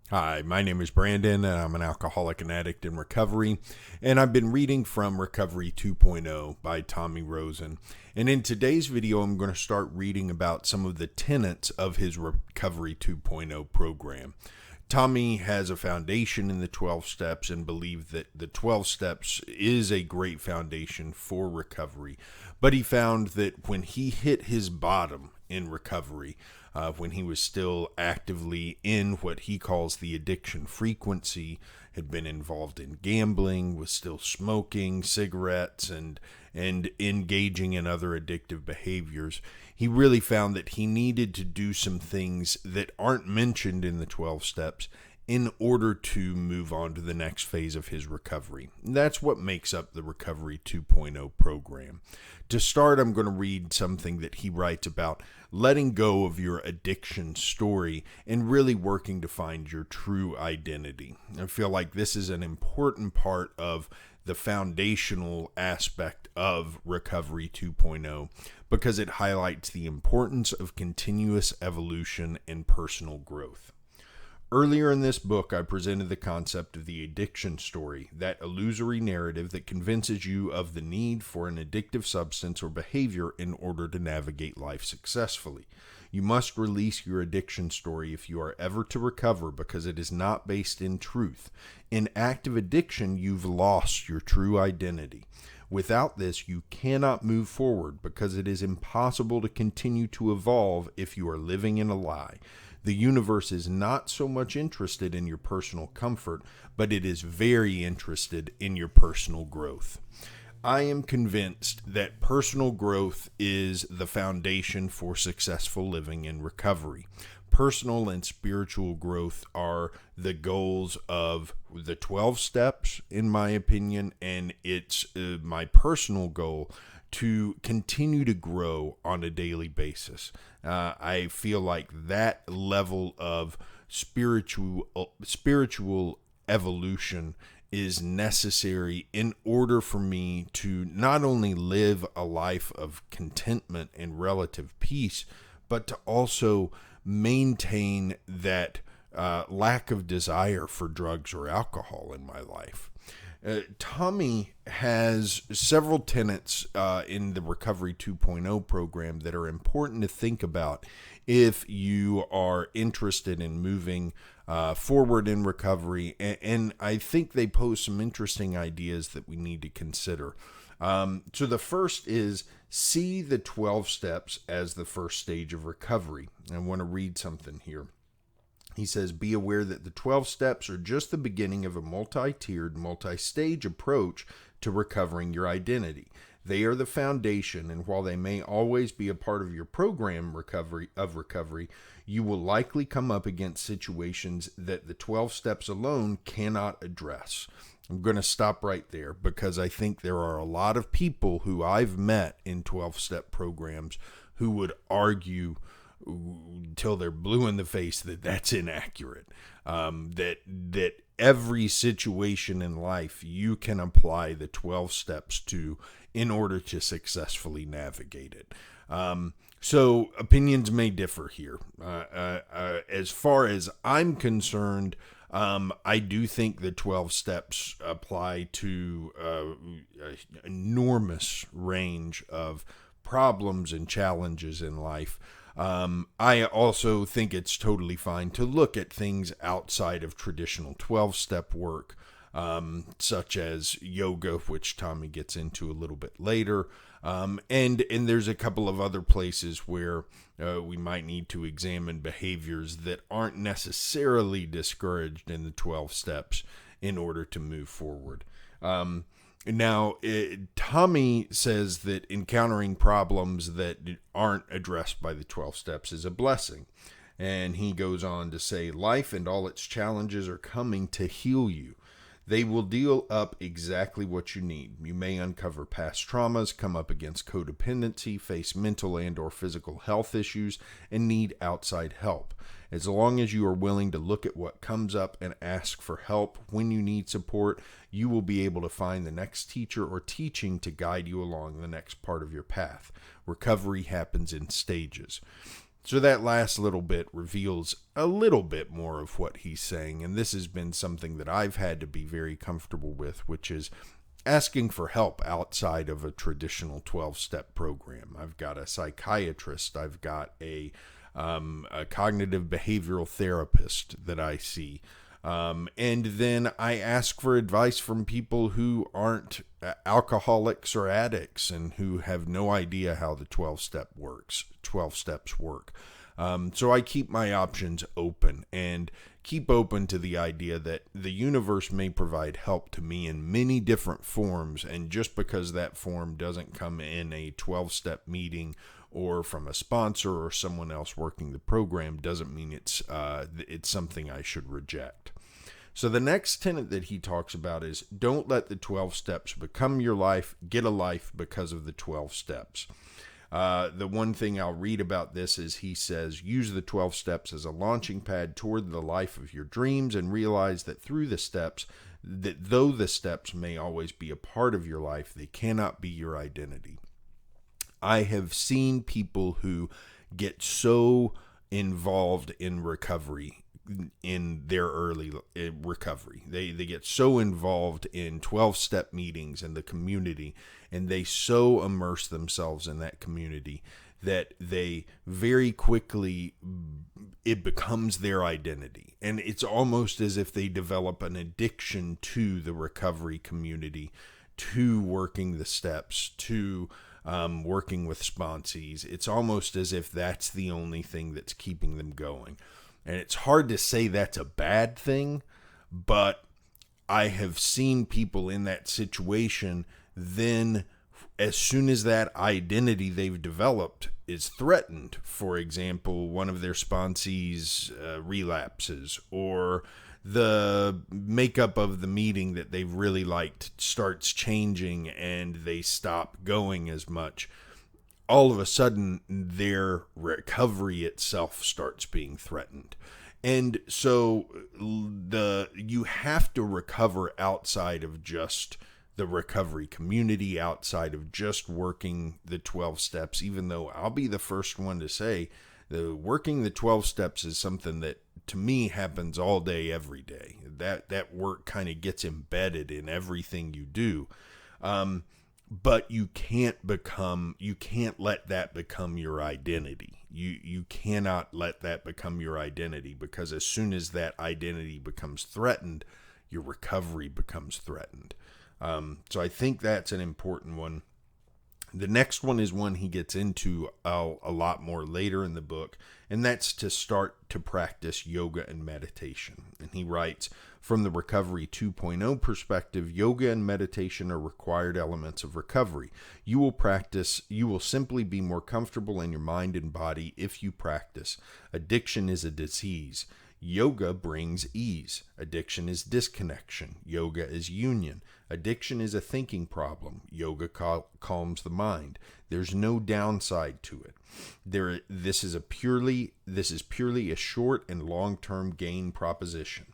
Hi, my name is Brandon, and I'm an alcoholic and addict in recovery, and I've been reading from Recovery 2.0 by Tommy Rosen. And in today's video, I'm going to start reading about some of the tenets of his Recovery 2.0 program. Tommy has a foundation in the 12 steps and believes that the 12 steps is a great foundation for recovery. But he found that when he hit his bottom in recovery, when he was still actively in what he calls the addiction frequency, had been involved in gambling, was still smoking cigarettes and engaging in other addictive behaviors, he really found that he needed to do some things that aren't mentioned in the 12 steps in order to move on to the next phase of his recovery. And that's what makes up the Recovery 2.0 program. To start, I'm going to read something that he writes about letting go of your addiction story and really working to find your true identity. I feel like this is an important part of the foundational aspect of Recovery 2.0 because it highlights the importance of continuous evolution and personal growth. Earlier in this book, I presented the concept of the addiction story, that illusory narrative that convinces you of the need for an addictive substance or behavior in order to navigate life successfully. You must release your addiction story if you are ever to recover because it is not based in truth. In active addiction, you've lost your true identity. Without this, you cannot move forward because it is impossible to continue to evolve if you are living in a lie. The universe is not so much interested in your personal comfort, but it is very interested in your personal growth. I am convinced that personal growth is the foundation for successful living in recovery. Personal and spiritual growth are the goals of the 12 steps, in my opinion, and it's my personal goal to continue to grow on a daily basis. I feel like that level of spiritual evolution is necessary in order for me to not only live a life of contentment and relative peace, but to also maintain that lack of desire for drugs or alcohol in my life. Tommy has several tenets in the Recovery 2.0 program that are important to think about if you are interested in moving forward in recovery. And I think they pose some interesting ideas that we need to consider. So the first is see the 12 steps as the first stage of recovery. I want to read something here. He says, be aware that the 12 steps are just the beginning of a multi-tiered, multi-stage approach to recovering your identity. They are the foundation, and while they may always be a part of your program recovery, you will likely come up against situations that the 12 steps alone cannot address. I'm going to stop right there because I think there are a lot of people who I've met in 12-step programs who would argue until they're blue in the face that that's inaccurate, that every situation in life you can apply the 12 steps to in order to successfully navigate it. So opinions may differ here. As far as I'm concerned, I do think the 12 steps apply to an enormous range of problems and challenges in life. I also think it's totally fine to look at things outside of traditional 12-step work, such as yoga, which Tommy gets into a little bit later. And there's a couple of other places where we might need to examine behaviors that aren't necessarily discouraged in the 12 steps in order to move forward. Now, Tommy says that encountering problems that aren't addressed by the 12 steps is a blessing. And he goes on to say, life and all its challenges are coming to heal you. They will deal up exactly what you need. You may uncover past traumas, come up against codependency, face mental and or physical health issues, and need outside help. As long as you are willing to look at what comes up and ask for help when you need support, you will be able to find the next teacher or teaching to guide you along the next part of your path. Recovery happens in stages. So that last little bit reveals a little bit more of what he's saying, and this has been something that I've had to be very comfortable with, which is asking for help outside of a traditional 12-step program. I've got a psychiatrist, I've got a cognitive behavioral therapist that I see. And then I ask for advice from people who aren't alcoholics or addicts and who have no idea how the 12 steps work. So I keep my options open and keep open to the idea that the universe may provide help to me in many different forms. And just because that form doesn't come in a 12-step meeting or from a sponsor or someone else working the program doesn't mean it's something I should reject. So the next tenet that he talks about is don't let the 12 steps become your life. Get a life because of the 12 steps. The one thing I'll read about this is he says, use the 12 steps as a launching pad toward the life of your dreams and realize that through the steps, that though the steps may always be a part of your life, they cannot be your identity. I have seen people who get so involved in recovery in their early recovery. They get so involved in 12-step meetings and the community, and they so immerse themselves in that community that they very quickly, it becomes their identity. And it's almost as if they develop an addiction to the recovery community, to working the steps, to working with sponsees. It's almost as if that's the only thing that's keeping them going. And it's hard to say that's a bad thing, but I have seen people in that situation, then as soon as that identity they've developed is threatened, for example, one of their sponsees relapses, or the makeup of the meeting that they've really liked starts changing and they stop going as much, all of a sudden their recovery itself starts being threatened. And so you have to recover outside of just the recovery community, outside of just working the 12 steps, even though I'll be the first one to say working the 12 steps is something that to me happens all day, every day. That work kind of gets embedded in everything you do. But you can't let that become your identity. You cannot let that become your identity, because as soon as that identity becomes threatened, your recovery becomes threatened. So I think that's an important one. The next one is one he gets into a lot more later in the book, and that's to start to practice yoga and meditation. And he writes, from the Recovery 2.0 perspective, yoga and meditation are required elements of recovery. You will simply be more comfortable in your mind and body if you practice. Addiction is a disease. Yoga brings ease. Addiction is disconnection. Yoga is union. Addiction is a thinking problem. Yoga calms the mind. There's no downside to it. This is purely a short and long-term gain proposition.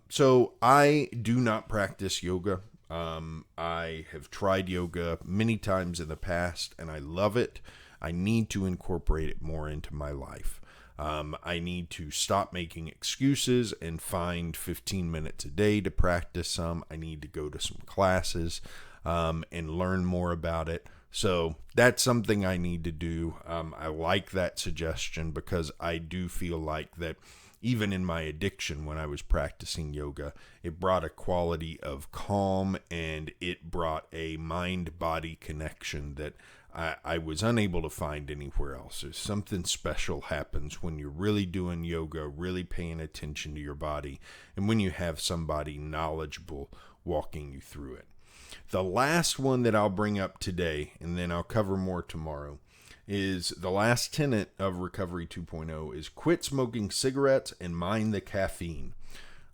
So I do not practice yoga. I have tried yoga many times in the past, and I love it. I need to incorporate it more into my life. I need to stop making excuses and find 15 minutes a day to practice some. I need to go to some classes and learn more about it. So that's something I need to do. I like that suggestion because I do feel like that even in my addiction, when I was practicing yoga, it brought a quality of calm and it brought a mind-body connection that I was unable to find anywhere else. There's something special happens when you're really doing yoga, really paying attention to your body, and when you have somebody knowledgeable walking you through it. The last one that I'll bring up today, and then I'll cover more tomorrow, is the last tenet of Recovery 2.0 is quit smoking cigarettes and mind the caffeine.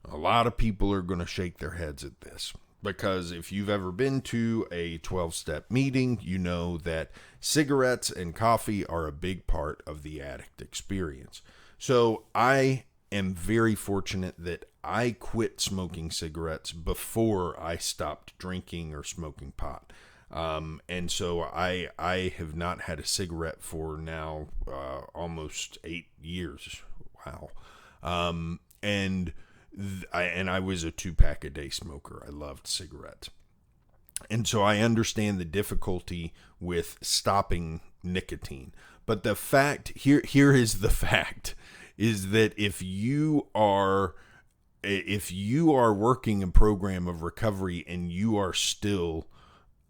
A lot of people are going to shake their heads at this, because if you've ever been to a 12-step meeting, you know that cigarettes and coffee are a big part of the addict experience. So I am very fortunate that I quit smoking cigarettes before I stopped drinking or smoking pot. And so I have not had a cigarette for now almost 8 years. Wow. And I was a 2-pack a day smoker. I loved cigarettes. And so I understand the difficulty with stopping nicotine. But the fact here is the fact is that if you are working a program of recovery and you are still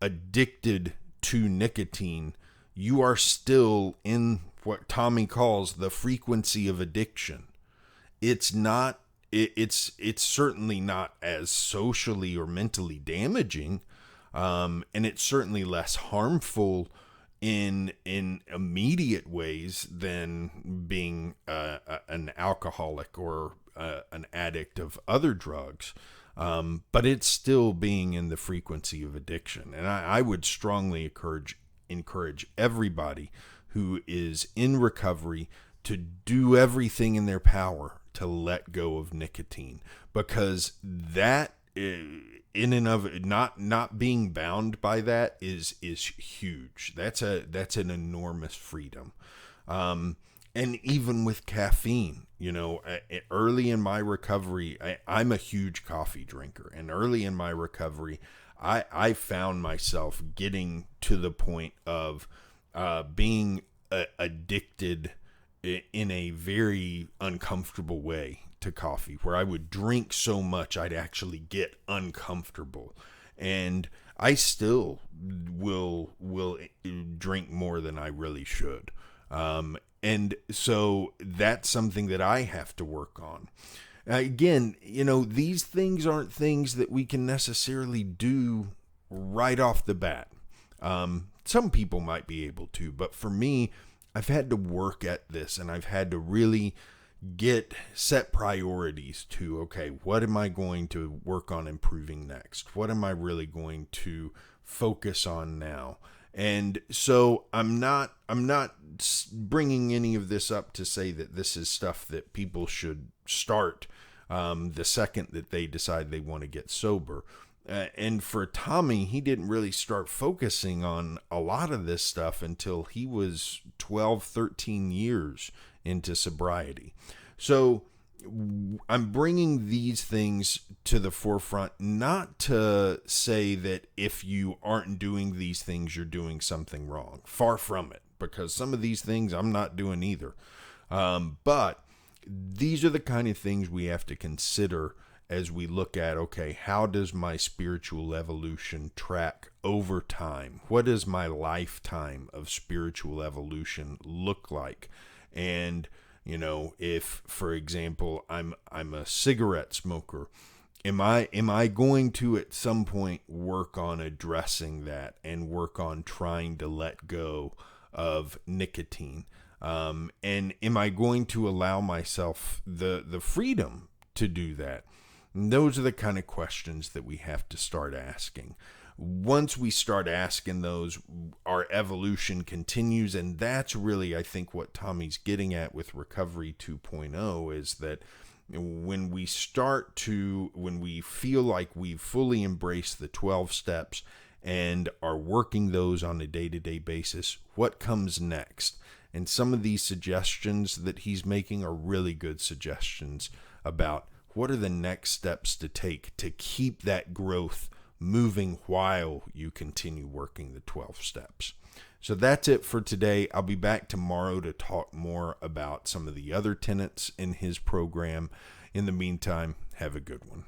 addicted to nicotine, you are still in what Tommy calls the frequency of addiction. It's certainly not as socially or mentally damaging, and it's certainly less harmful in immediate ways than being an alcoholic or an addict of other drugs. But it's still being in the frequency of addiction. And I would strongly encourage everybody who is in recovery to do everything in their power to let go of nicotine, because that in and of it, not being bound by that is huge. That's an enormous freedom. And even with caffeine, early in my recovery, I'm a huge coffee drinker, and early in my recovery, I found myself getting to the point of being addicted in a very uncomfortable way to coffee, where I would drink so much I'd actually get uncomfortable. And I still will drink more than I really should. And so that's something that I have to work on. Again, these things aren't things that we can necessarily do right off the bat. Some people might be able to, but for me, I've had to work at this, and I've had to really set priorities to, okay, what am I going to work on improving next? What am I really going to focus on now? And so I'm not bringing any of this up to say that this is stuff that people should start the second that they decide they want to get sober. And for Tommy, he didn't really start focusing on a lot of this stuff until he was 12, 13 years into sobriety. So I'm bringing these things to the forefront, not to say that if you aren't doing these things, you're doing something wrong. Far from it, because some of these things I'm not doing either. But these are the kind of things we have to consider as we look at, okay, how does my spiritual evolution track over time? What does my lifetime of spiritual evolution look like? And, if, for example, I'm a cigarette smoker, am I going to at some point work on addressing that and work on trying to let go of nicotine? And am I going to allow myself the freedom to do that? And those are the kind of questions that we have to start asking. Once we start asking those, our evolution continues, and that's really, I think, what Tommy's getting at with Recovery 2.0 is that when we feel like we've fully embraced the 12 steps and are working those on a day-to-day basis, what comes next? And some of these suggestions that he's making are really good suggestions about what are the next steps to take to keep that growth moving while you continue working the 12 steps. So that's it for today. I'll be back tomorrow to talk more about some of the other tenets in his program. In the meantime, have a good one.